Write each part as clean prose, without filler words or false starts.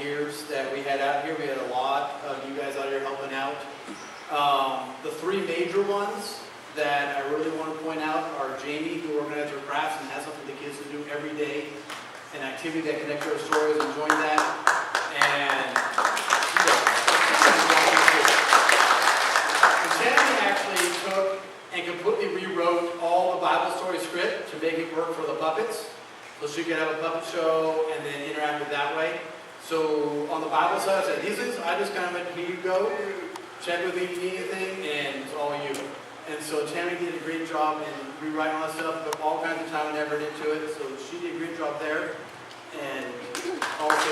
volunteers that we had out here. We had a lot of you guys out here helping out. The three major ones that I really want to point out are Jamie, who organized our crafts and has something the kids can do every day, an activity that connects to our stories, and join that. And Tammy actually took and completely rewrote all the Bible story script to make it work for the puppets. So she could have a puppet show and then interact with that way. So on the Bible side, I said, these things, I just kind of went, here you go, check with me if you need anything, and it's all you. And so Tammy did a great job in rewriting all that stuff, put all kinds of time and effort into it. So she did a great job there. And also,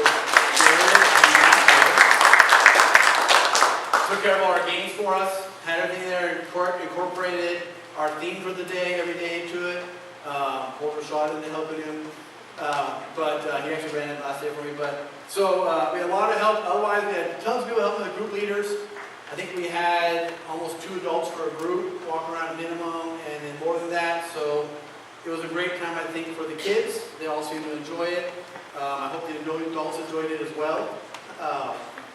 took care of all our games for us, had everything there incorporated our theme for the day, every day into it. Poor Rashad didn't helping him, but he actually ran it last day for me. But so we had a lot of help. Otherwise, we had tons of people helping the group leaders. I think we had almost 2 adults for a group, walking around minimum, and then more than that. So it was a great time, I think, for the kids. They all seemed to enjoy it. I hope the adults enjoyed it as well.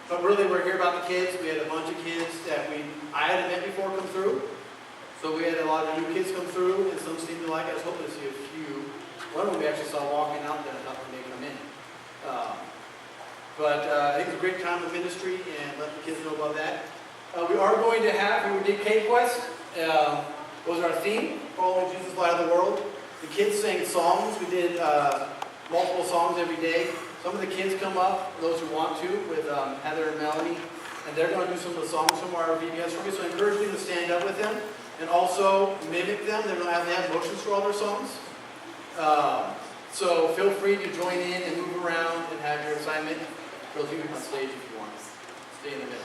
But really, we're here about the kids. We had a bunch of kids that I hadn't met before come through. So we had a lot of new kids come through, and some seemed to like it. I was hoping to see a few. One of them we actually saw walking out there, and I thought they may come in. But I think it was a great time of ministry, and let the kids know about that. We are going to have, we did K-Quest, was our theme, Following Jesus, Light of the World. The kids sang songs. We did multiple songs every day. Some of the kids come up, those who want to, with Heather and Melanie, and they're going to do some of the songs from our VBS story. So I encourage you to stand up with them and also mimic them. They have motions for all their songs. So feel free to join in and move around and have your assignment. Girls, you can on stage if you want. Stay in the middle.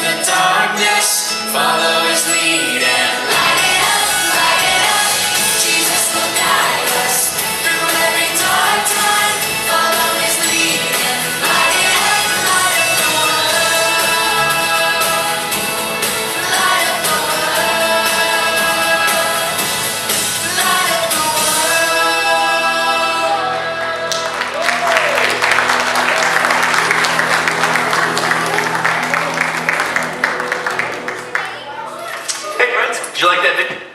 the darkness, follow his lead and light it up. Jesus will guide us through every dark time, follow his lead and light it up the world. Light up the world. Light up the Hey friends, did you like that video?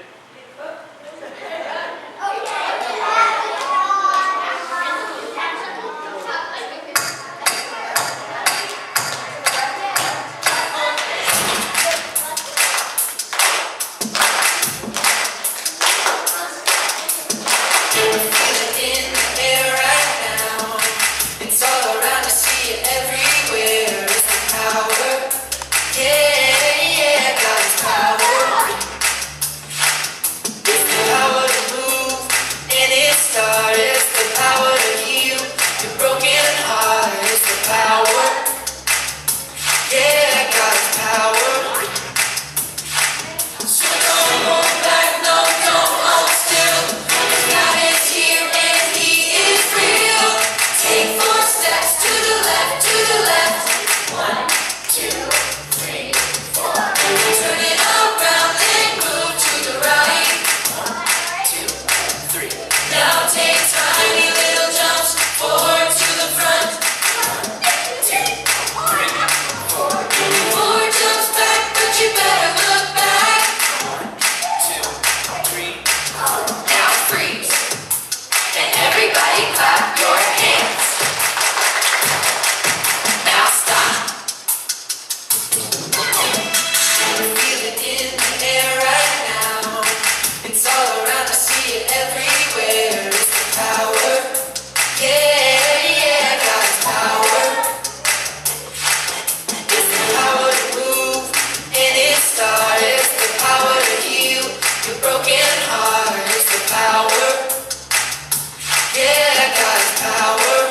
world.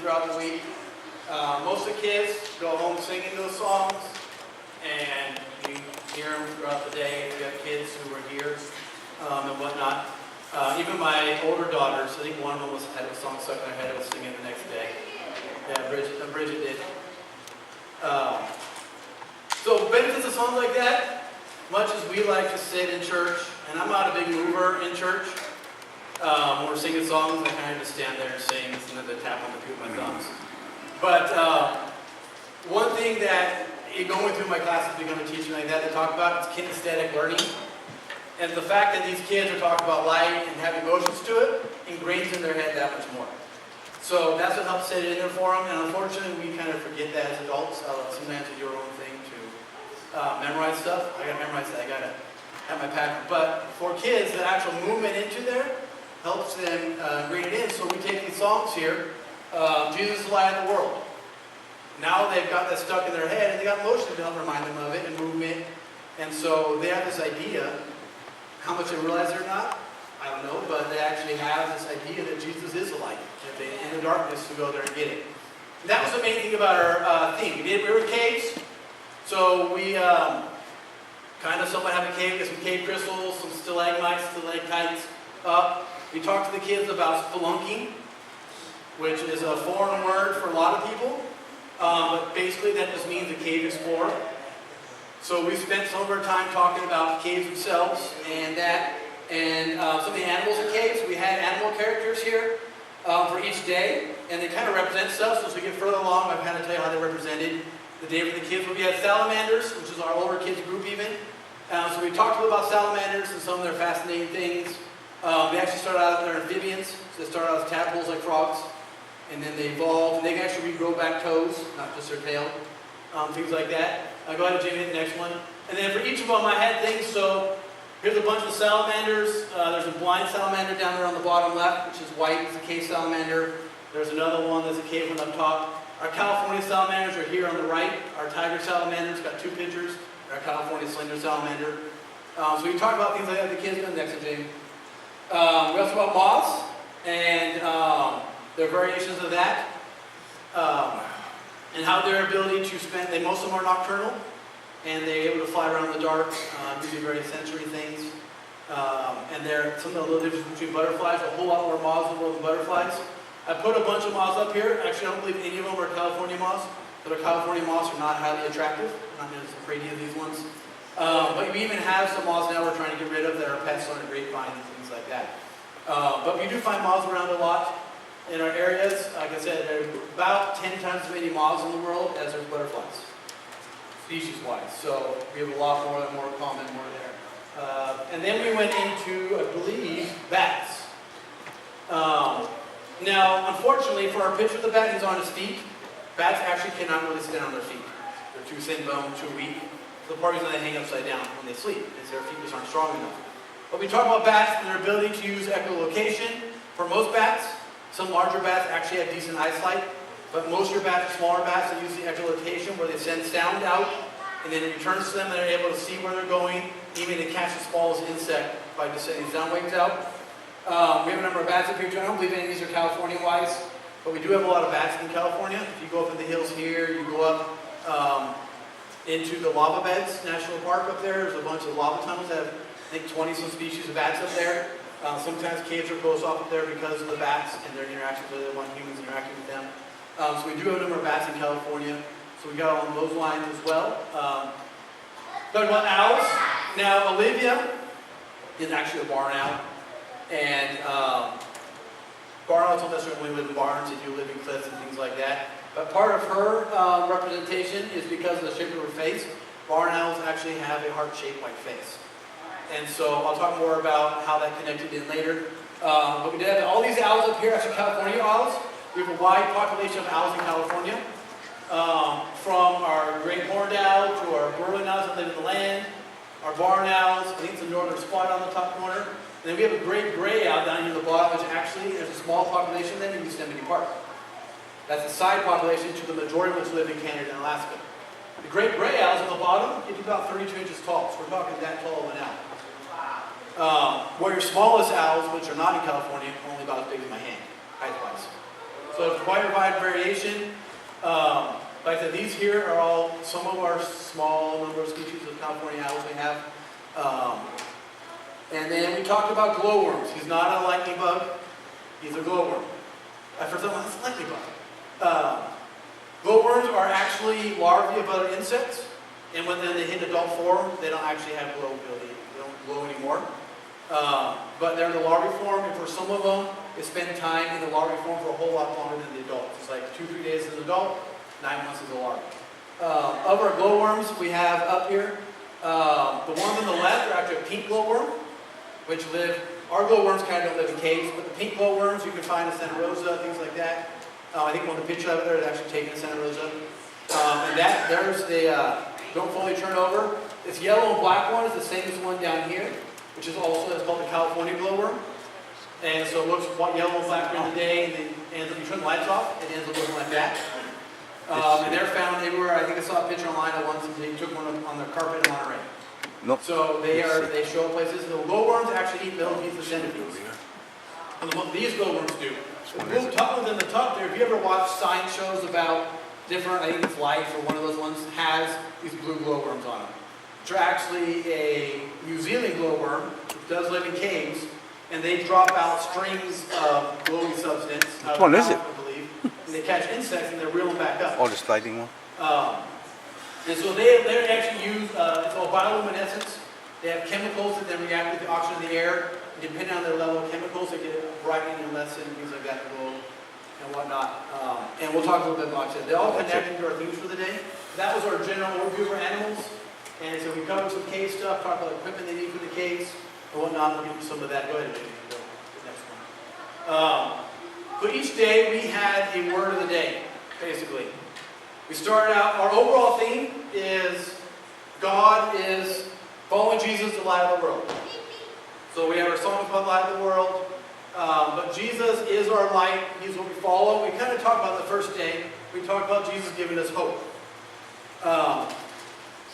throughout the week. Most of the kids go home singing those songs, and you hear them throughout the day. We have kids who were here and whatnot. Even my older daughters, I think one of them had a song stuck in their head and was singing the next day. Yeah, Bridget did. So benefits of songs like that, much as we like to sit in church, and I'm not a big mover in church. When we're singing songs, I kind of just stand there and sing, and then tap on the two of my thumbs. But one thing that, going through my classes, becoming a teacher like that, they talk about is kinesthetic learning. And the fact that these kids are talking about light and have emotions to it ingrains in their head that much more. So that's what helps set it in there for them. And unfortunately, we kind of forget that as adults. Sometimes you do your own thing to memorize stuff. I got to memorize that. I got to have my pattern. But for kids, the actual movement into there helps them ingrain it in. So we take these songs here. Jesus is the light of the world. Now they've got that stuck in their head, and they got emotion to help remind them of it and movement. And so they have this idea. How much they realize it or not, I don't know, but they actually have this idea that Jesus is the light. That they, in the darkness, to go there and get it. And that was the main thing about our theme. We were in caves, so we kind of somewhat have a cave, get some cave crystals, some stalagmites, stalactites up. We talked to the kids about spelunking, which is a foreign word for a lot of people. But basically that just means a cave explorer. So we spent some of our time talking about caves themselves and some of the animals in caves. We had animal characters here for each day, and they kind of represent stuff. So as we get further along, I've had to tell you how they represented the day for the kids. We had salamanders, which is our older kids group even. So we talked a little about salamanders and some of their fascinating things. They actually started out as amphibians. So they started out as tadpoles like frogs. And then they evolved. They can actually regrow back toes, not just their tail. Things like that. Go ahead and Jimmy, hit the next one. And then for each of them, I had things. So here's a bunch of salamanders. There's a blind salamander down there on the bottom left, which is white. It's a cave salamander. There's another one. There's a cave one up top. Our California salamanders are here on the right. Our tiger salamander's got two pictures. Our California slender salamander. So we talk about things like that. The kids go next to Jamie. We also talk about moths and their variations of that. And how their ability to spend, most of them are nocturnal, and they're able to fly around in the dark, using various sensory things. And some of the little differences between butterflies, a whole lot more moths in the world than butterflies. I put a bunch of moths up here. Actually, I don't believe any of them are California moths, but our California moths are not highly attractive. I'm not as pretty as these ones. But we even have some moths now we're trying to get rid of that are pests on a grapevine and things like that. But we do find moths around a lot. In our areas, like I said, there are about 10 times as many moths in the world as there's butterflies, species-wise. So we have a lot more common, more there. And then we went into, I believe, bats. Now, unfortunately, for our picture of the bat, he's on his feet. Bats actually cannot really stand on their feet. They're too thin bone, too weak. So the part reason they hang upside down when they sleep is their feet just aren't strong enough. But we talk about bats and their ability to use echolocation. For most bats, some larger bats actually have decent eyesight, but most of your bats are smaller bats that use the echolocation where they send sound out, and then it returns to them, and they're able to see where they're going, even to catch the smallest insect by just sending sound waves out. We have a number of bats up here too. I don't believe any of these are California-wise, but we do have a lot of bats in California. If you go up in the hills here, you go up into the lava beds, National Park up there. There's a bunch of lava tunnels that have, I think, 20-some species of bats up there. Sometimes caves are closed off up there because of the bats and their interactions with them, humans interacting with them. So we do have a number of bats in California. So we got along those lines as well. Talking about owls. Now, Olivia is actually a barn owl. And barn owls don't necessarily live in barns. They do live in cliffs and things like that. But part of her representation is because of the shape of her face. Barn owls actually have a heart-shaped like face. And so I'll talk more about how that connected in later. But we did have all these owls up here, actually California owls. We have a wide population of owls in California. From our great horned owl to our burrowing owls that live in the land, our barn owls, I think it's a northern spot on the top corner. And then we have a great gray owl down here at the bottom, which actually there's a small population then in Yosemite Park. That's a side population to the majority of which live in Canada and Alaska. The great gray owls at the bottom get to about 32 inches tall, so we're talking that tall of an owl. Where your smallest owls, which are not in California, are only about as big as my hand, height-wise. So it's quite a wide variation. Like I said, these here are all some of our small number of species of California owls we have. And then we talked about glowworms. He's not a lightning bug. He's a glowworm. For someone, it's a lightning bug. Glowworms are actually larvae of other insects. And when then they hit adult form, they don't actually have glow ability. They don't glow anymore. But they're in the larvae form, and for some of them, they spend time in the larvae form for a whole lot longer than the adults. It's like 2-3 days as an adult, 9 months as a larva. Of our glowworms we have up here, the ones on the left are actually a pink glowworm, which live, our glowworms kind of don't live in caves, but the pink glowworms you can find in Santa Rosa, things like that. I think one of the pictures of it there is actually taken in Santa Rosa. And that, there's the, don't fully turn over. This yellow and black one is the same as the one down here, which is also, it's called the California glowworm. And so it looks yellow and black during the day, and then ends up, you turn the lights off, it ends up looking like that. And they're found everywhere. I think I saw a picture online of once, and they took one on the carpet in Monterey. Nope. So they show up places. The glowworms actually eat millipedes and centipedes. And what these glowworms do. The blue top ones in the top there, if you ever watch science shows about different, I think it's Life or one of those ones, has these blue glowworms on them. Which are actually a New Zealand glowworm, which does live in caves, and they drop out strings of glowy substance. Which one is it? I believe. And they catch insects and they reel them back up. Oh, the sliding one? And so they actually use, it's called bioluminescence. They have chemicals that then react with the oxygen in the air. And depending on their level of chemicals, they get brightening and lessen, things like that, glow and whatnot. And we'll talk a little bit about that. They all connect into our themes for the day. That was our general overview for animals. And so we covered some cave stuff, talked about equipment they need for the caves and whatnot. We'll give you some of that. Go ahead and go to the next one. So each day we had a word of the day, basically. We started out, our overall theme is God is following Jesus, the light of the world. So we have our song called Light of the World. But Jesus is our light. He's what we follow. We kind of talked about the first day. We talked about Jesus giving us hope.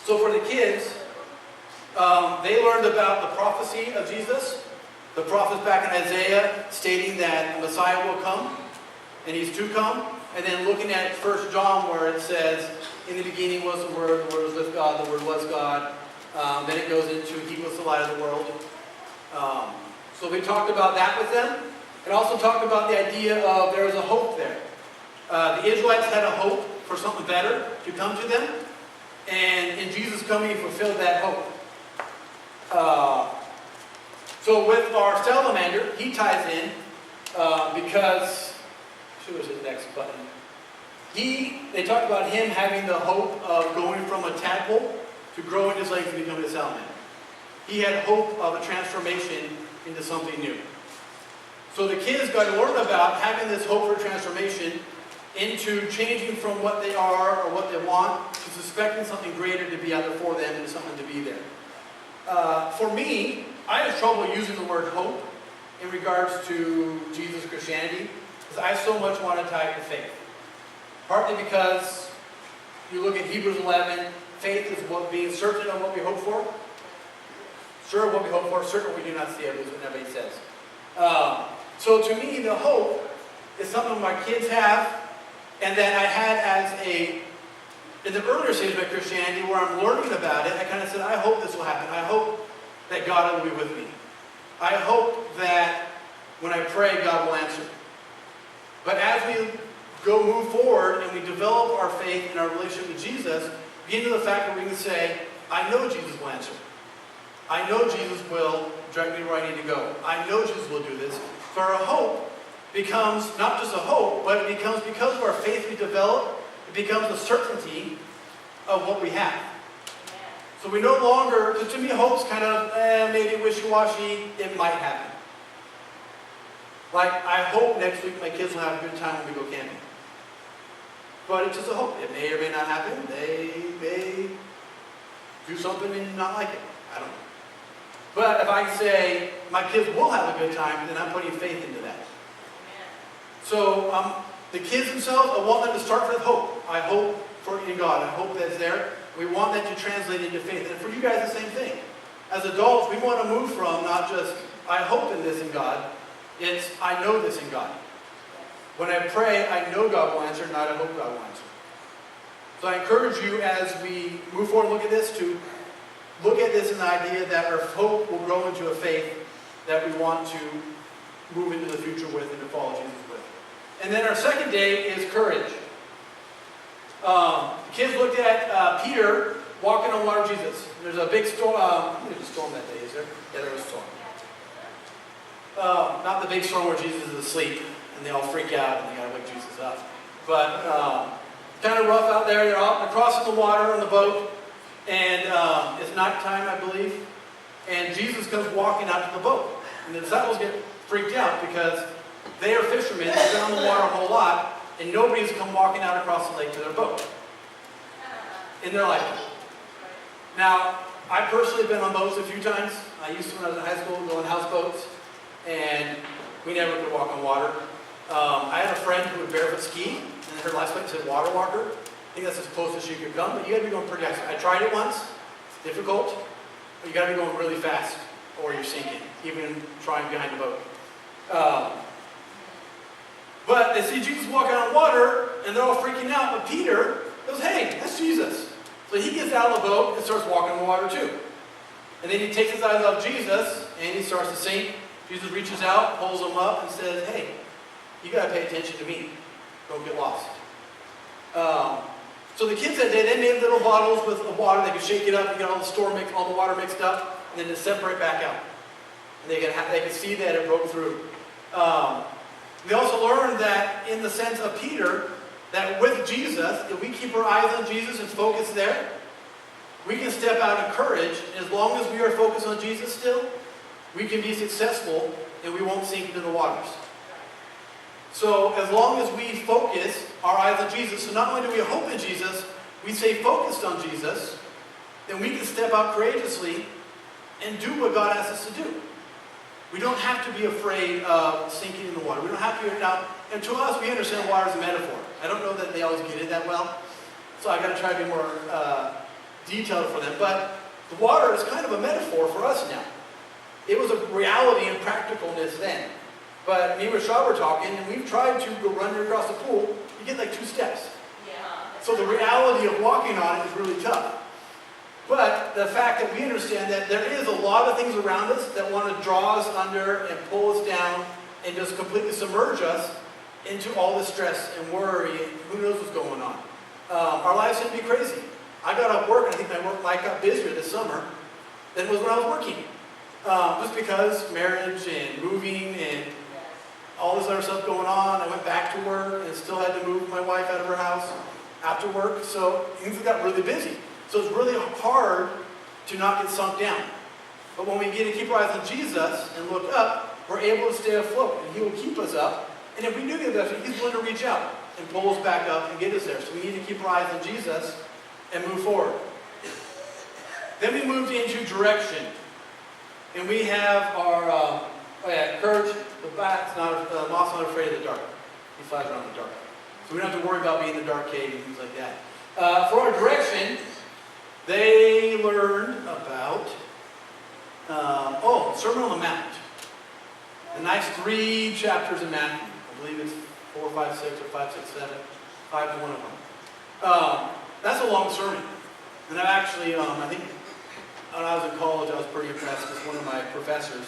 So for the kids, they learned about the prophecy of Jesus. The prophets back in Isaiah stating that the Messiah will come, and he's to come. And then looking at 1 John where it says, in the beginning was the Word was with God, the Word was God. Then it goes into, he was the light of the world. So we talked about that with them. And also talked about the idea of there was a hope there. The Israelites had a hope for something better to come to them. And in Jesus coming, he fulfilled that hope. So with our salamander, he ties in because, what was his next button? They talked about him having the hope of going from a tadpole to growing his legs and becoming a salamander. He had hope of a transformation into something new. So the kids got to learn about having this hope for transformation into changing from what they are or what they want to suspecting something greater to be out there for them and something to be there. For me, I had trouble using the word hope in regards to Jesus Christianity because I so much want to tie it to faith. Partly because you look at Hebrews 11, faith is what being certain of what we hope for. Sure of what we hope for, certain what we do not see, is what everybody says. So to me, the hope is something my kids have and that I had in the earlier stage of my Christianity where I'm learning about it, I kind of said, I hope this will happen. I hope that God will be with me. I hope that when I pray, God will answer. But as we move forward and we develop our faith and our relationship with Jesus, begin to the fact that we can say, I know Jesus will answer. I know Jesus will direct me where I need to go. I know Jesus will do this. So our hope becomes not just a hope, but it becomes, because of our faith we develop, it becomes a certainty of what we have. So we no longer, because to me hope's kind of, maybe wishy-washy, it might happen. Like, I hope next week my kids will have a good time when we go camping. But it's just a hope. It may or may not happen. They may do something and not like it. I don't know. But if I say my kids will have a good time, then I'm putting faith into that. So the kids themselves, I want them to start with hope. I hope in God. I hope that's there. We want that to translate into faith. And for you guys, the same thing. As adults, we want to move from not just, I hope in this in God. It's, I know this in God. When I pray, I know God will answer, not I hope God will answer. So I encourage you as we move forward and look at this to look at this in the idea that our hope will grow into a faith that we want to move into the future with and to follow Jesus with. And then our second day is courage. The kids looked at Peter walking on water with Jesus. There's a big storm. There's a storm that day, is there? Yeah, there was a storm. Not the big storm where Jesus is asleep and they all freak out and they gotta wake Jesus up. But kind of rough out there. They're crossing the water on the boat, and it's nighttime, I believe. And Jesus comes walking out to the boat, and the disciples get freaked out because they are fishermen. They've been on the water a whole lot, and nobody's come walking out across the lake to their boat in their lifetime. Now, I've personally been on boats a few times. I used to when I was in high school go on houseboats, and we never could walk on water. I had a friend who would barefoot ski, and her license plate said water walker. I think that's as close as she could come, but you gotta be going pretty fast. I tried it once, it's difficult, but you gotta be going really fast or you're sinking, even trying behind the boat. But they see Jesus walking on water, and they're all freaking out, but Peter goes, hey, that's Jesus. So he gets out of the boat and starts walking on the water too. And then he takes his eyes off Jesus, and he starts to sink. Jesus reaches out, pulls him up, and says, hey, you got to pay attention to me. Don't get lost. So the kids that day, they made little bottles with water. They could shake it up and get all the water mixed up, and then just separate back out. And they could see that it broke through. We also learned that in the sense of Peter, that with Jesus, if we keep our eyes on Jesus and focus there, we can step out in courage. And as long as we are focused on Jesus still, we can be successful and we won't sink into the waters. So as long as we focus our eyes on Jesus, so not only do we hope in Jesus, we stay focused on Jesus, then we can step out courageously and do what God asks us to do. We don't have to be afraid of sinking in the water. We don't have to be now. And to us, we understand water as a metaphor. I don't know that they always get it that well, so I got to try to be more detailed for them. But the water is kind of a metaphor for us now. It was a reality and practicalness then. But me and Rashad were talking, and we've tried to go run across the pool. You get like 2 steps. Yeah. So the reality of walking on it is really tough. But the fact that we understand that there is a lot of things around us that want to draw us under and pull us down and just completely submerge us into all this stress and worry and who knows what's going on. Our lives can be crazy. I got off work, and I think my work life got busier this summer than it was when I was working. Just because marriage and moving and all this other stuff going on. I went back to work and still had to move my wife out of her house after work. So things got really busy. So it's really hard to not get sunk down. But when we get to keep our eyes on Jesus and look up, we're able to stay afloat. And He will keep us up. And if we do get that, He's willing to reach out and pull us back up and get us there. So we need to keep our eyes on Jesus and move forward. Then we moved into direction. And we have our courage. The moth's not afraid of the dark. He flies around in the dark. So we don't have to worry about being in the dark cave and things like that. For our direction, they learned about, Sermon on the Mount. The nice 3 chapters in Matthew. I believe it's 4, 5, 6, or 5, 6, 7. 5 is one of them. That's a long sermon. And I've actually, I think when I was in college, I was pretty impressed because one of my professors,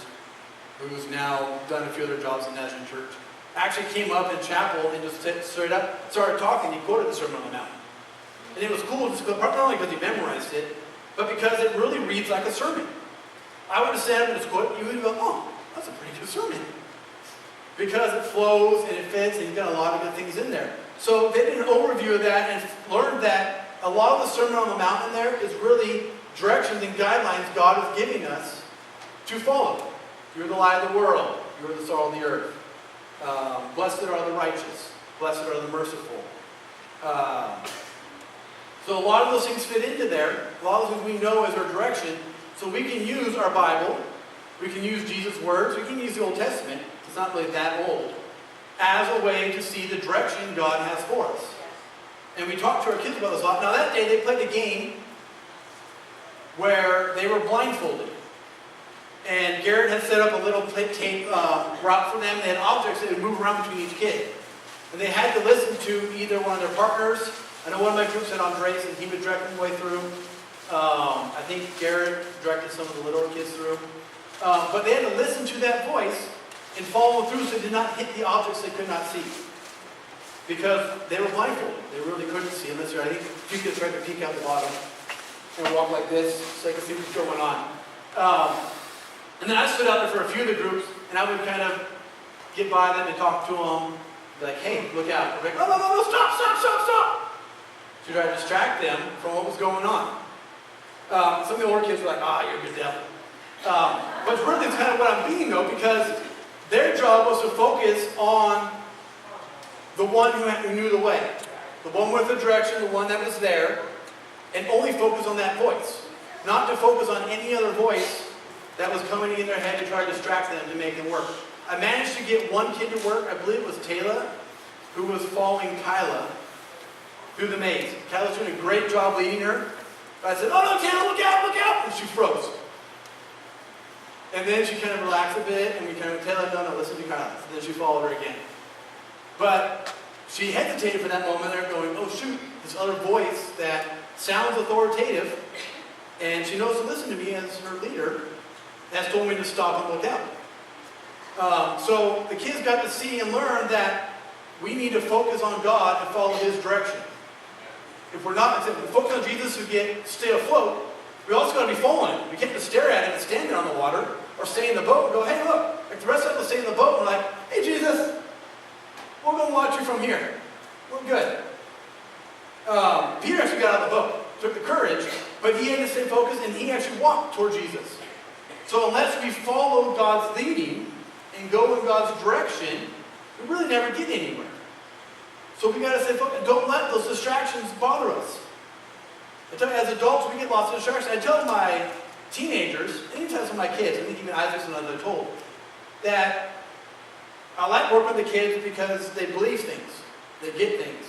who's now done a few other jobs in Nazarene Church, actually came up in chapel and just straight up started talking. He quoted the Sermon on the Mount. And it was cool, just not only because he memorized it, but because it really reads like a sermon. I would have said and just quote, you would go, oh, that's a pretty good sermon. Because it flows and it fits and you've got a lot of good things in there. So they did an overview of that and learned that a lot of the Sermon on the Mount in there is really directions and guidelines God is giving us to follow. You're the light of the world. You're the salt of the earth. Blessed are the righteous. Blessed are the merciful. So a lot of those things fit into there. A lot of those things we know as our direction. So we can use our Bible. We can use Jesus' words. We can use the Old Testament. It's not really that old. As a way to see the direction God has for us. And we talked to our kids about this a lot. Now that day they played a game where they were blindfolded. And Garrett had set up a little tape route for them. They had objects that would move around between each kid. And they had to listen to either one of their partners. I know one of my groups had Andres, and he would direct them the way through. I think Garrett directed some of the littler kids through. But they had to listen to that voice and follow through so they did not hit the objects they could not see. Because they were blindfolded. They really couldn't see unless I think a few kids tried to peek out the bottom and walk like this so they could see what's going on. And then I stood out there for a few of the groups, and I would kind of get by them and talk to them. Be like, hey, look out. They're like, no, stop. To try to distract them from what was going on. Some of the older kids were like, you're a good devil. But really, it's kind of what I'm being, though, because their job was to focus on the one who knew the way. The one with the direction, the one that was there, and only focus on that voice. Not to focus on any other voice that was coming in their head to try to distract them to make them work. I managed to get one kid to work, I believe it was Taylor, who was following Kyla through the maze. Kyla's doing a great job leading her. But I said, oh no, Taylor, look out, and she froze. And then she kind of relaxed a bit, and we kind of, Taylor, no, listen to Kyla. And then she followed her again. But she hesitated for that moment there going, oh shoot, this other voice that sounds authoritative, and she knows to listen to me as her leader, has told me to stop and look out. So the kids got to see and learn that we need to focus on God and follow His direction. If we're not, if we focus on Jesus who stay afloat, we also got to be following Him. We can't just stare at Him and stand there on the water, or stay in the boat and go, hey look, like the rest of us will stay in the boat and we're like, hey Jesus, we're going to watch you from here. We're good. Peter actually got out of the boat, took the courage, but he had to stay focused and he actually walked toward Jesus. So unless we follow God's leading and go in God's direction, we really never get anywhere. So we got to stay focused. Don't let those distractions bother us. I tell you, as adults, we get lots of distractions. I tell my teenagers, anytime some of my kids, I think even Isaac's and others are told, that I like working with the kids because they believe things. They get things.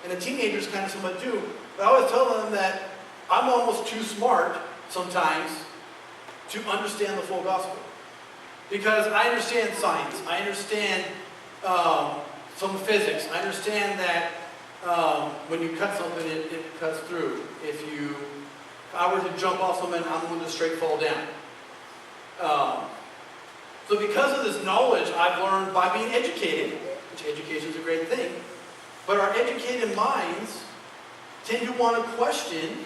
And the teenagers kind of somewhat do. But I always tell them that I'm almost too smart sometimes to understand the full gospel. Because I understand science. I understand some physics. I understand that when you cut something, it cuts through. If I were to jump off something, I'm going to straight fall down. So because of this knowledge I've learned by being educated, which education is a great thing, but our educated minds tend to want to question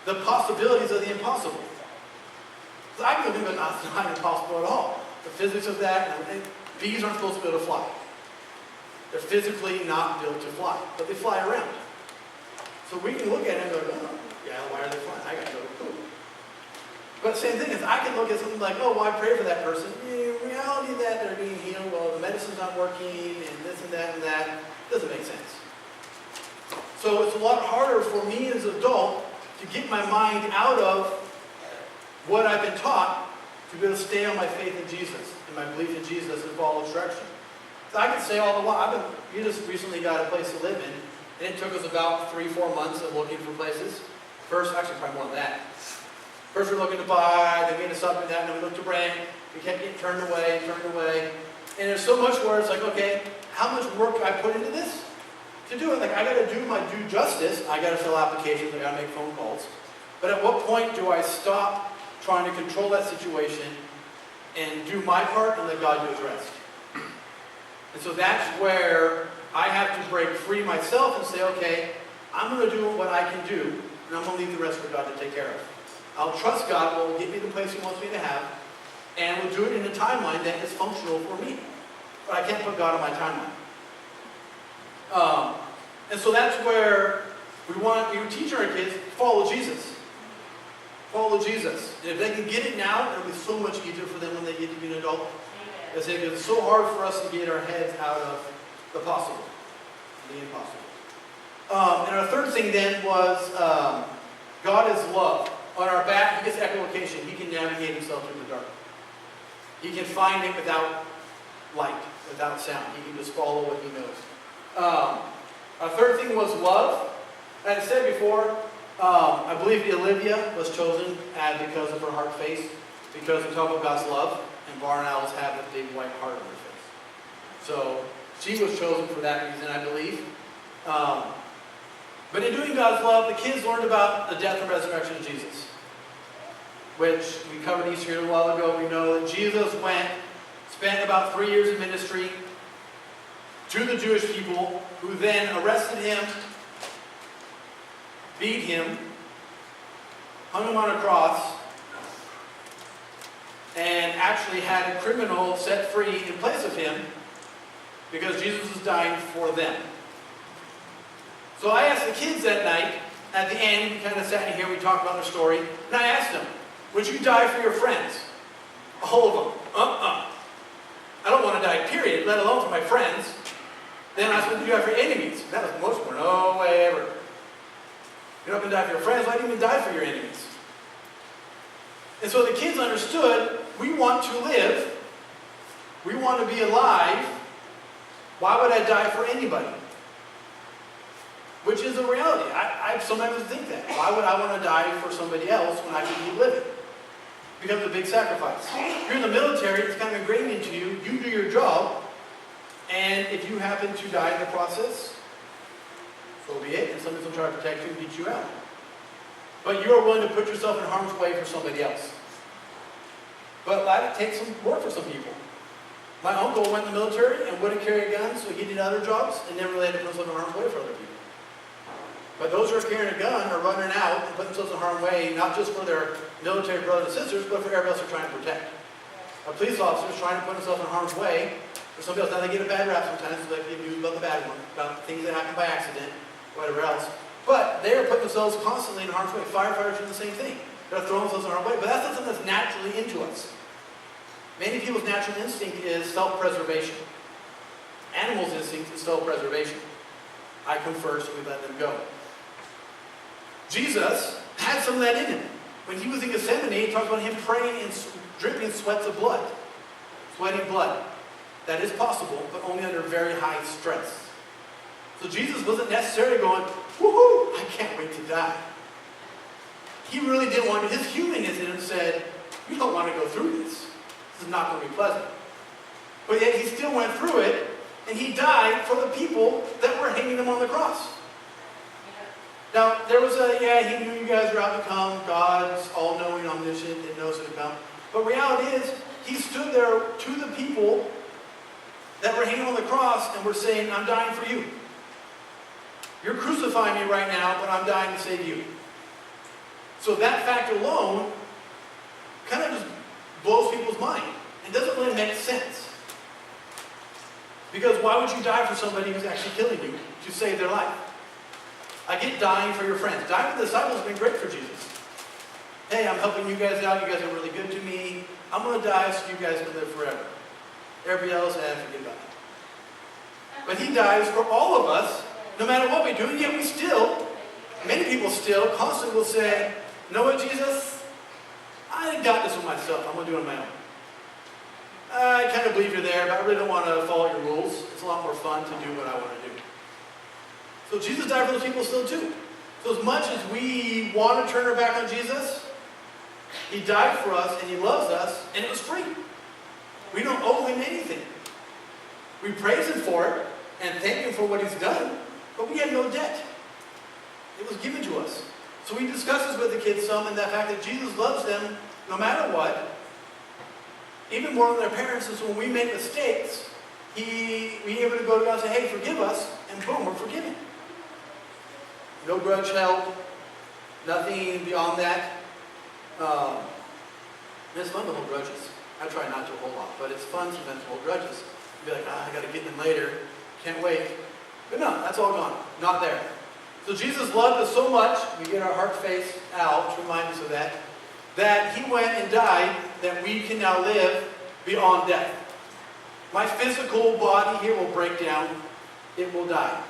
the possibilities of the impossible. So I can think that it's not impossible at all. The physics of that, and bees aren't supposed to be able to fly. They're physically not built to fly, but they fly around. So we can look at it and go, oh, yeah, why are they flying? I got to go to poop. But same thing is, I can look at something like, oh, well, I pray for that person. In reality that they're being healed, well, the medicine's not working, and this and that and that. Doesn't make sense. So it's a lot harder for me as an adult to get my mind out of what I've been taught to be able to stay on my faith in Jesus and my belief in Jesus and follow His direction. So I can say all the while, we just recently got a place to live in, and it took us about 3-4 months of looking for places. First, actually probably more than that. First we were looking to buy, then we ended up in that, and then we looked to rent. We kept getting turned away. And there's so much where it's like, okay, how much work do I put into this to do it? Like, I got to do my due justice. I got to fill applications. I got to make phone calls. But at what point do I stop trying to control that situation and do my part and let God do His rest? And so that's where I have to break free myself and say, okay, I'm going to do what I can do, and I'm going to leave the rest for God to take care of. I'll trust God will get me the place He wants me to have, and will do it in a timeline that is functional for me. But I can't put God on my timeline. And so that's where we teach our kids, follow Jesus. Follow Jesus. And if they can get it now, it'll be so much easier for them when they get to be an adult. Because it's so hard for us to get our heads out of the possible, the impossible. And our third thing then was God is love. On our back, He gets echolocation. He can navigate Himself through the dark. He can find it without light, without sound. He can just follow what He knows. Our third thing was love. As I said before, I believe Olivia was chosen because of her heart face, because we talk about God's love, and barn owls have a big white heart on their face. So She was chosen for that reason, I believe. But in doing God's love, the kids learned about the death and resurrection of Jesus, which we covered Easter a while ago. We know that Jesus spent about 3 years in ministry to the Jewish people, who then arrested him, beat him, hung him on a cross, and actually had a criminal set free in place of him because Jesus was dying for them. So I asked the kids that night, at the end, we kind of sat in here, we talked about their story, and I asked them, would you die for your friends? All of them. I don't want to die, period, let alone for my friends. Then I said, would you die for your enemies? That was most of them. No way ever. You're not going to die for your friends, why do you even die for your enemies? And so the kids understood, we want to live, we want to be alive, why would I die for anybody? Which is a reality. I sometimes think that. Why would I want to die for somebody else when I can keep living? Because of a big sacrifice. If you're in the military, it's kind of ingrained into you. You do your job, and if you happen to die in the process, so be it, and somebody's going to try to protect you and beat you out. But you are willing to put yourself in harm's way for somebody else. But that takes some work for some people. My uncle went in the military and wouldn't carry a gun, so he did other jobs and never really had to put himself in harm's way for other people. But those who are carrying a gun are running out and putting themselves in harm's way, not just for their military brothers and sisters, but for everybody else they're trying to protect. A police officer is trying to put himself in harm's way for somebody else. Now they get a bad rap sometimes, like they do about the bad one, about things that happen by accident, whatever else. But they are putting themselves constantly in harm's way. Firefighters do the same thing. They're throwing themselves in harm's way. But that's not something that's naturally into us. Many people's natural instinct is self-preservation. Animals' instinct is self-preservation. I come first, we let them go. Jesus had some of that in him. When he was in Gethsemane, he talks about him praying and dripping sweats of blood. Sweating blood. That is possible, but only under very high stress. So Jesus wasn't necessarily going, woohoo, I can't wait to die. He really didn't want to. His humanness in him said, you don't want to go through this. This is not going to be pleasant. But yet he still went through it, and he died for the people that were hanging him on the cross. Now, there was he knew you guys were out to come. God's all-knowing, omniscient, and knows who to come. But reality is, he stood there to the people that were hanging on the cross and were saying, I'm dying for you. You're crucifying me right now, but I'm dying to save you. So that fact alone kind of just blows people's mind. It doesn't really make sense. Because why would you die for somebody who's actually killing you to save their life? I get dying for your friends. Dying for the disciples has been great for Jesus. Hey, I'm helping you guys out. You guys are really good to me. I'm going to die so you guys can live forever. Everybody else, forget about it. But he dies for all of us, no matter what we do. And yet we still, many people still, constantly will say, you know what, Jesus? I got this with myself. I'm going to do it on my own. I kind of believe you're there, but I really don't want to follow your rules. It's a lot more fun to do what I want to do. So Jesus died for those people still too. So as much as we want to turn our back on Jesus, he died for us and he loves us, and it was free. We don't owe him anything. We praise him for it and thank him for what he's done, but we have no debt. It was given to us. So we discussed this with the kids some, and the fact that Jesus loves them no matter what, even more than their parents. Is when we make mistakes, we able to go to God and say, hey, forgive us, and boom, we're forgiven. No grudge held, nothing beyond that. And it's fun to hold grudges. I try not to a whole lot, but it's fun sometimes to hold grudges. Be like, I got to get them later, can't wait. But no, that's all gone, not there. So Jesus loved us so much, we get our heart face out to remind us of that, that he went and died that we can now live beyond death. My physical body here will break down. It will die.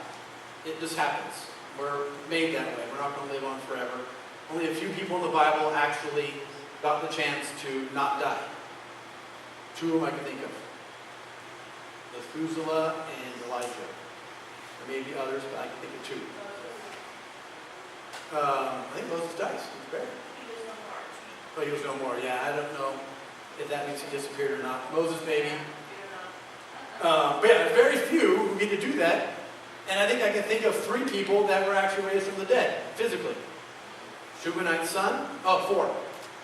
It just happens. We're made that way. We're not going to live on forever. Only a few people in the Bible actually got the chance to not die. Two of them I can think of. Methuselah and Elijah. There may be others, but I can think of two. I think Moses dies. He's buried. Oh, he was no more. Yeah, I don't know if that means he disappeared or not. Moses, maybe. But yeah, there's very few who get to do that. And I think I can think of 3 people that were actually raised from the dead, physically. Shubenite's son, 4.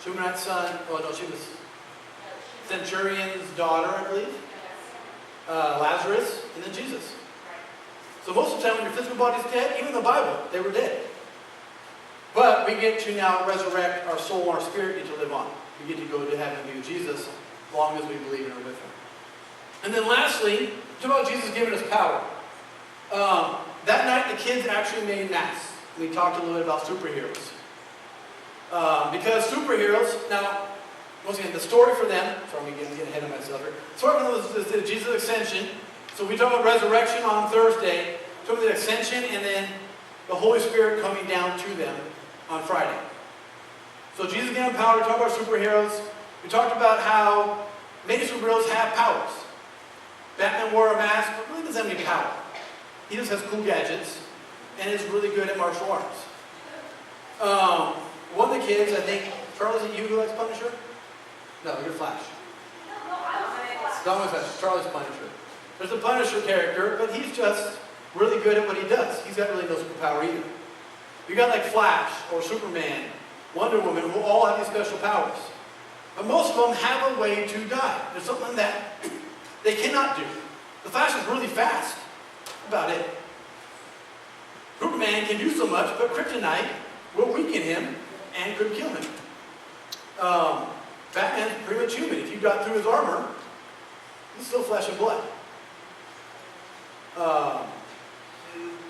Shubenite's son, she was Centurion's daughter, I believe. Lazarus, and then Jesus. So most of the time when your physical body's dead, even in the Bible, they were dead. But we get to now resurrect our soul and our spirit get to live on. We get to go to heaven and be with Jesus as long as we believe in or with him. And then lastly, talk about Jesus giving us power. That night the kids actually made masks. We talked a little bit about superheroes. Because superheroes, now, once again, the story for them, sorry, I'm getting ahead of myself here. The story for them is the Jesus ascension. So we talk about resurrection on Thursday, talk about the ascension, and then the Holy Spirit coming down to them on Friday. So Jesus gave them power. We talked about superheroes. We talked about how many superheroes have powers. Batman wore a mask, but really doesn't have any power. He just has cool gadgets and is really good at martial arts. One of the kids, I think, Charles, is it you who likes Punisher? No, you're Flash. Charlie's Punisher. There's a Punisher character, but he's just really good at what he does. He's got really no superpower either. You got like Flash or Superman, Wonder Woman, who all have these special powers. But most of them have a way to die. There's something that they cannot do. The Flash is really fast. That's about it. Superman can do so much, but kryptonite will weaken him and could kill him. Batman's pretty much human. If you got through his armor, he's still flesh and blood.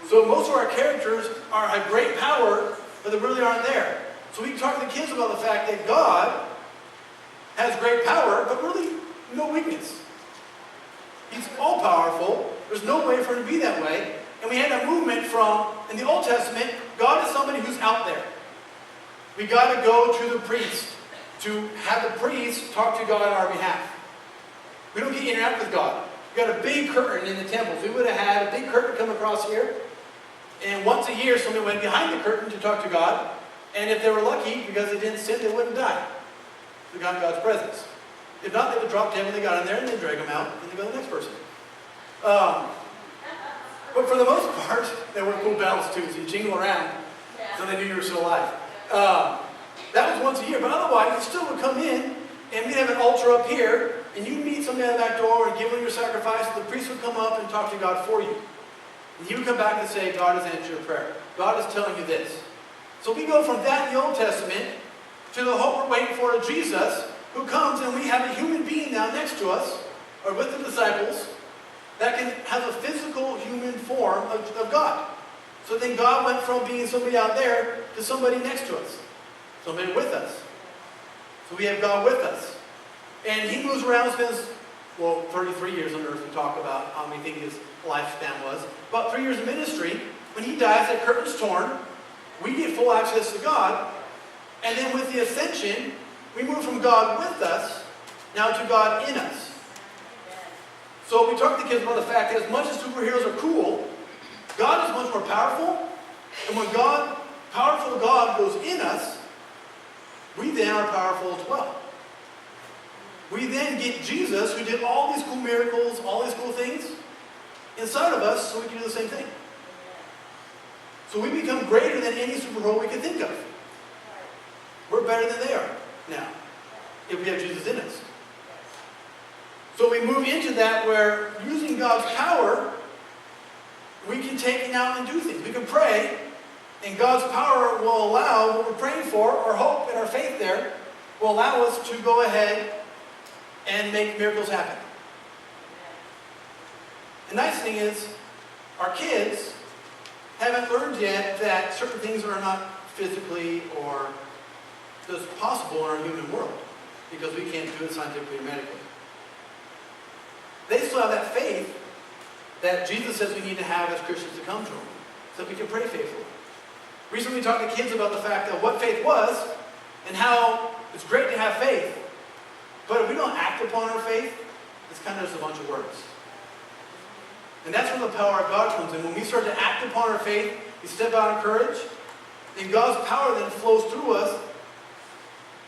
So most of our characters have great power, but they really aren't there. So we can talk to the kids about the fact that God has great power, but really no weakness. He's all-powerful. There's no way for him to be that way. And we had a movement from, in the Old Testament, God is somebody who's out there. We got to go to the priest to have the priest talk to God on our behalf. We don't get to interact with God. We got a big curtain in the temples. We would have had a big curtain come across here. And once a year, somebody went behind the curtain to talk to God. And if they were lucky, because they didn't sin, they wouldn't die. They got in God's presence. If not, they would drop dead when they got in there and then drag them out and then go to the next person. But for the most part, they were cool bells too, so you jingle around so they knew you were still alive. That was once a year, but otherwise, you still would come in and we'd have an altar up here, and you'd meet somebody at the back door and give them your sacrifice, and the priest would come up and talk to God for you. And he would come back and say, God has answered your prayer. God is telling you this. So we go from that in the Old Testament to the hope we're waiting for of Jesus, who comes and we have a human being now next to us, or with the disciples, that can have a physical human form of God. So then God went from being somebody out there to somebody next to us. Somebody with us. So we have God with us. And he moves around, spends, 33 years on earth. We talk about how we think his lifespan was. About 3 years of ministry. When he dies, that curtain's torn. We get full access to God. And then with the ascension, we move from God with us, now to God in us. So we talk to kids about the fact that as much as superheroes are cool, God is much more powerful. And when powerful God goes in us, we then are powerful as well. We then get Jesus, who did all these cool miracles, all these cool things, inside of us so we can do the same thing. So we become greater than any superhero we can think of. We're better than they are now, if we have Jesus in us. So we move into that where, using God's power, we can take it out and do things. We can pray, and God's power will allow what we're praying for, our hope and our faith there, will allow us to go ahead and make miracles happen. The nice thing is, our kids haven't learned yet that certain things are not physically or just possible in our human world, because we can't do it scientifically or medically. They still have that faith that Jesus says we need to have as Christians to come to him, so that we can pray faithfully. Recently we talked to kids about the fact of what faith was, and how it's great to have faith, but if we don't act upon our faith, it's kind of just a bunch of words. And that's where the power of God comes in. When we start to act upon our faith, we step out in courage, then God's power then flows through us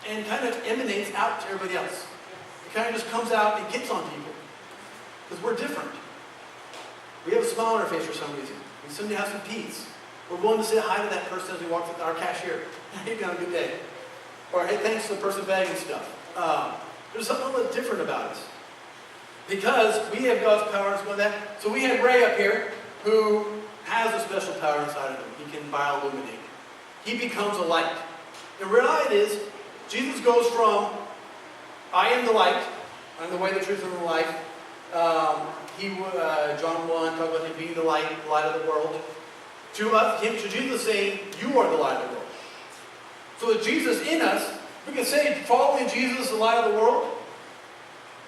and kind of emanates out to everybody else. It kind of just comes out and gets on people. Because we're different. We have a smile on our face for some reason. We seem to have some peace. We're willing to say hi to that person as we walk with our cashier. Hey, you have a good day. Or, hey, thanks to the person bagging stuff. There's something a little different about us. Because we have God's power and that. So we had Ray up here who has a special power inside of him. He can bioilluminate. He becomes a light. The reality is, Jesus goes from, I am the light, I'm the way, the truth, and the life. John 1 talked about him being the light of the world. To Jesus saying, you are the light of the world. So with Jesus in us, we can say following Jesus is the light of the world.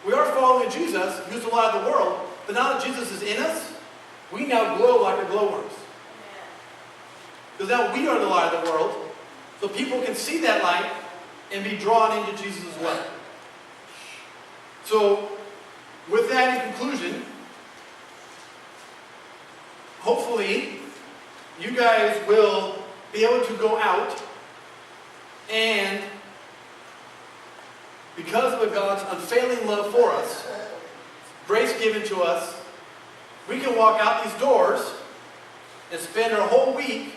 We are following Jesus, who's the light of the world, but now that Jesus is in us, we now glow like our glowworms. Because now we are the light of the world, so people can see that light and be drawn into Jesus as well. So, with that in conclusion, hopefully, you guys will be able to go out and, because of God's unfailing love for us, grace given to us, we can walk out these doors and spend our whole week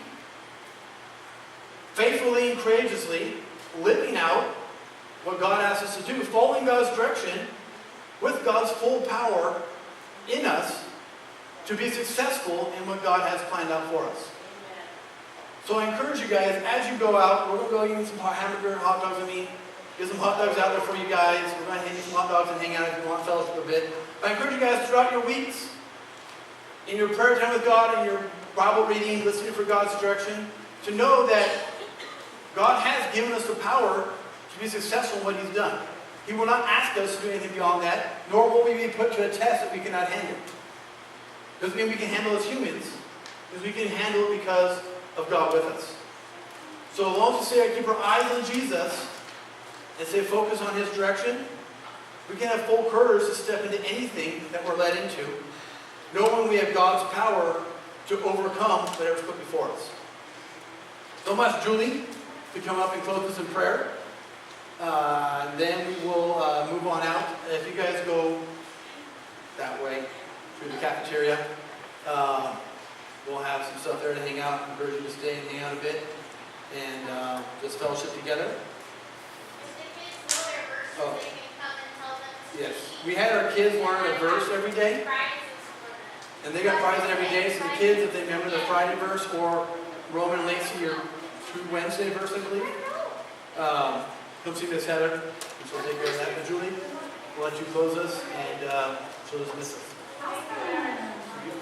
faithfully and courageously living out what God asks us to do, following God's direction with God's full power in us to be successful in what God has planned out for us. So I encourage you guys, as you go out, we're going to go eat some hamburger and hot dogs with me. Get some hot dogs out there for you guys. We're going to hand you some hot dogs and hang out if you want fellowship a bit. But I encourage you guys throughout your weeks, in your prayer time with God, in your Bible reading, listening for God's direction, to know that God has given us the power to be successful in what He's done. He will not ask us to do anything beyond that, nor will we be put to a test that we cannot handle. Doesn't mean we can handle as humans, because we can handle it because of God with us. So as long as we say, keep our eyes on Jesus and stay focused on His direction, we can have full courage to step into anything that we're led into, knowing we have God's power to overcome whatever's put before us. So I'm ask Julie to come up and close us in prayer. Then we will move on out. If you guys go that way through the cafeteria, we'll have some stuff there to hang out. I encourage you to stay and hang out a bit and just fellowship together. Oh. Yes. We had our kids learn a verse every day. And they got prizes every day. So the kids, if they remember the Friday verse or Roman and Lacey, or true Wednesday verse, I believe. Come see Miss Heather, and she'll take care of that. But Julie, we'll let you close us, and she'll dismiss us.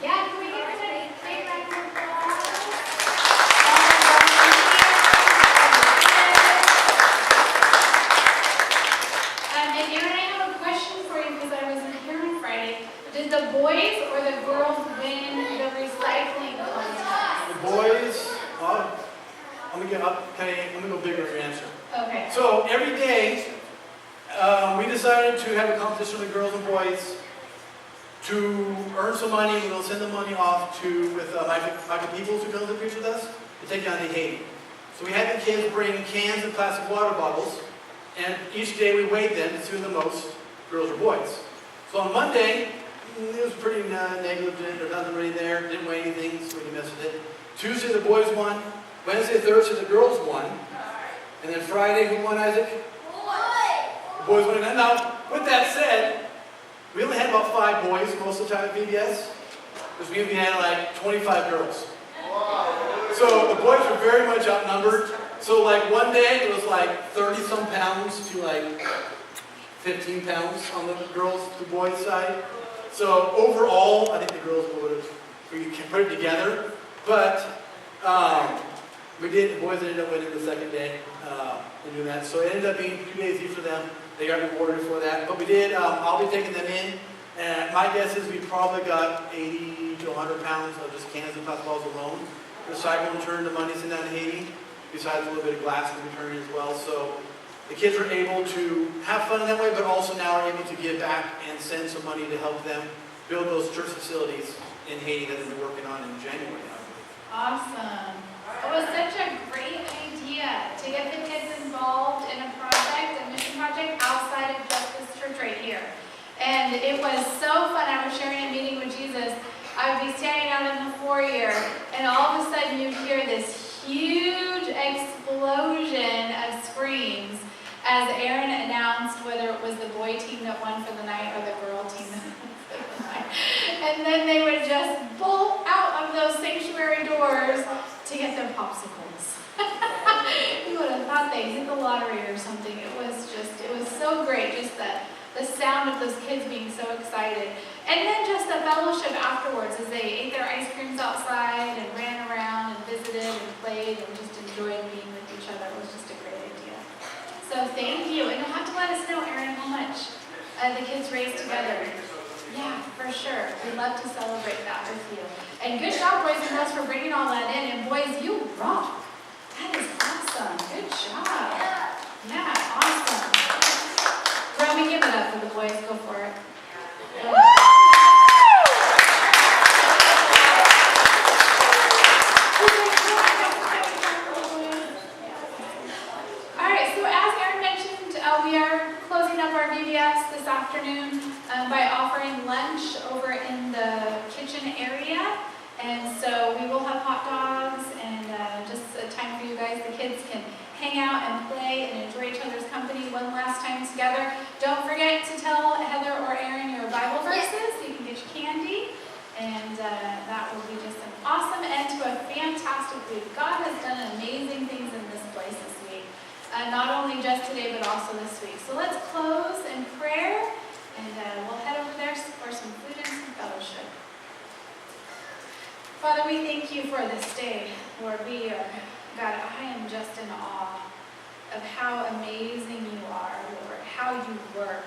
Yeah, can we get ready? And Aaron, I have a question for you because I wasn't here on Friday. Did the boys or the girls win the recycling contest? The boys, I'm gonna go bigger in your answer. Okay. So every day, we decided to have a competition with girls and boys to earn some money. We'll send the money off with Michael Peoples, who comes to preach with us, to take down to Haiti. So we had the kids bring cans of plastic water bottles, and each day we weighed them to see who the most, girls or boys. So on Monday, it was pretty negligent. There was nothing really there. Didn't weigh anything, so we didn't mess with it. Tuesday, the boys won. Wednesday, Thursday, the girls won. And then Friday, who won, Isaac? The boys won. Now, with that said, we only had about 5 boys most of the time at VBS. Because we had like 25 girls. So the boys were very much outnumbered. So like one day, it was like 30-some pounds to like 15 pounds on the girls to boys side. So overall, I think the girls we put it together. But the boys ended up winning the second day in doing that. So it ended up being 2 days each for them. They got rewarded for that. But we did, I'll be taking them in. And my guess is we probably got 80 to 100 pounds of just cans and plastic bottles alone. Recycle and turn the money sent down to Haiti, besides a little bit of glass in return as well. So the kids were able to have fun in that way, but also now are able to give back and send some money to help them build those church facilities in Haiti that they've been working on in January. Awesome. It was such a great idea to get the kids involved in a project, a mission project outside of just this church right here. And it was so fun. I was and all of a sudden you hear this huge explosion of screams as Aaron announced whether it was the boy team that won for the night or the girl team that won for the night. And then they would just bolt out of those sanctuary doors to get their popsicles. You would have thought they hit the lottery or something. It was so great, just the sound of those kids being so excited. And then just the fellowship afterwards as they ate their ice creams outside and ran around and visited and played and just enjoyed being with each other. It was just a great idea. So thank you. And you'll have to let us know, Aaron, how much the kids raised together. Yeah, for sure. We'd love to celebrate that with you. And good job, boys and girls, for bringing all that in. And boys, you rock. That is awesome. Good job. Yeah, awesome. Romy, give it up for the boys. Go for it. All right, so as Aaron mentioned, we are closing up our VBS this afternoon by offering lunch over in the kitchen area. And so we will have hot dogs and just a time for you guys. The kids can hang out and play and enjoy each other's company one last time together. Don't forget to tell Heather or Aaron your Bible verses so you can get your candy. And that will be just an awesome end to a fantastic week. God has done amazing things in this place this week. Not only just today, but also this week. So let's close in prayer, and we'll head over there for some food and some fellowship. Father, we thank you for this day. Lord, God, I am just in awe of how amazing you are, Lord, how you work.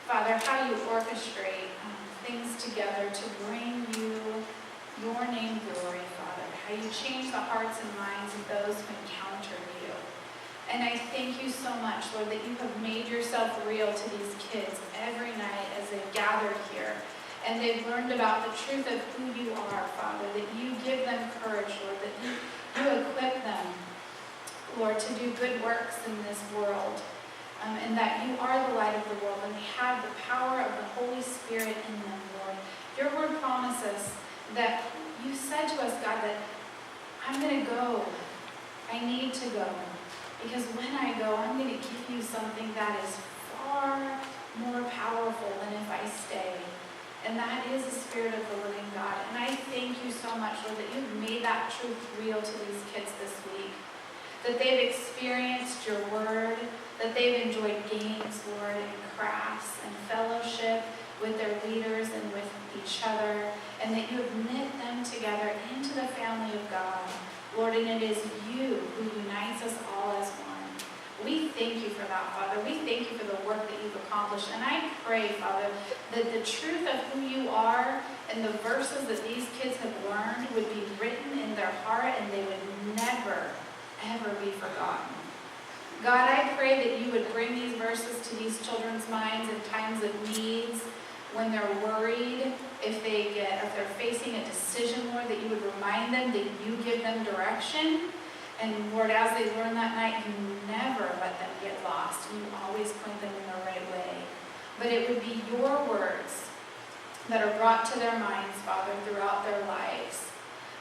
Father, how you orchestrate things together to bring you your name glory, Father. How you change the hearts and minds of those who encounter you. And I thank you so much, Lord, that you have made yourself real to these kids every night as they've gathered here. And they've learned about the truth of who you are, Father, that you give them courage, Lord, that you equip them, Lord, to do good works in this world, and that you are the light of the world, and they have the power of the Holy Spirit in them, Lord. Your word promises that you said to us, God, that I'm going to go. I need to go. Because when I go, I'm going to give you something that is far more powerful than if I stay. And that is the Spirit of the living God. And I thank you so much, Lord, that you've made that truth real to these kids this week. That they've experienced your word, that they've enjoyed games, Lord, and crafts and fellowship with their leaders and with each other, and that you have knit them together into the family of God. Lord, and it is you who unites us all as one. We thank you for that, Father. We thank you for the work that you've accomplished. And I pray, Father, that the truth of who you are and the verses that these kids have learned would be written in their heart and they would never, ever be forgotten. God, I pray that you would bring these verses to these children's minds in times of needs, when they're worried, if they're facing a decision, Lord, that you would remind them that you give them direction. And Lord, as they learn that night, you never let them get lost. You always point them in the right way. But it would be your words that are brought to their minds, Father, throughout their lives.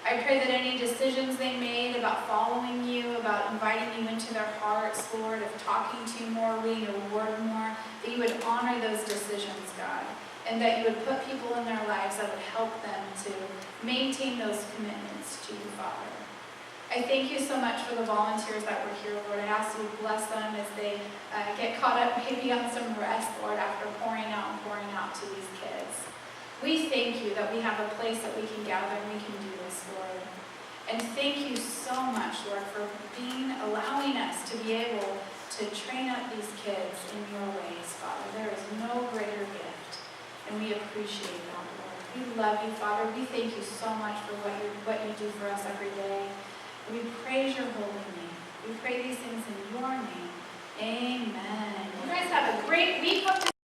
I pray that any decisions they made about following you, about inviting you into their hearts, Lord, of talking to you more, reading your word more, that you would honor those decisions, God, and that you would put people in their lives that would help them to maintain those commitments to you, Father. I thank you so much for the volunteers that were here, Lord. I ask you to bless them as they get caught up maybe on some rest, Lord, after pouring out to these kids. We thank you that we have a place that we can gather and we can do this, Lord. And thank you so much, Lord, for allowing us to be able to train up these kids in your ways, Father. There is no greater gift, and we appreciate that, Lord. We love you, Father. We thank you so much for what you do for us every day. We praise your holy name. We pray these things in your name. Amen. You guys have a great week. Hope to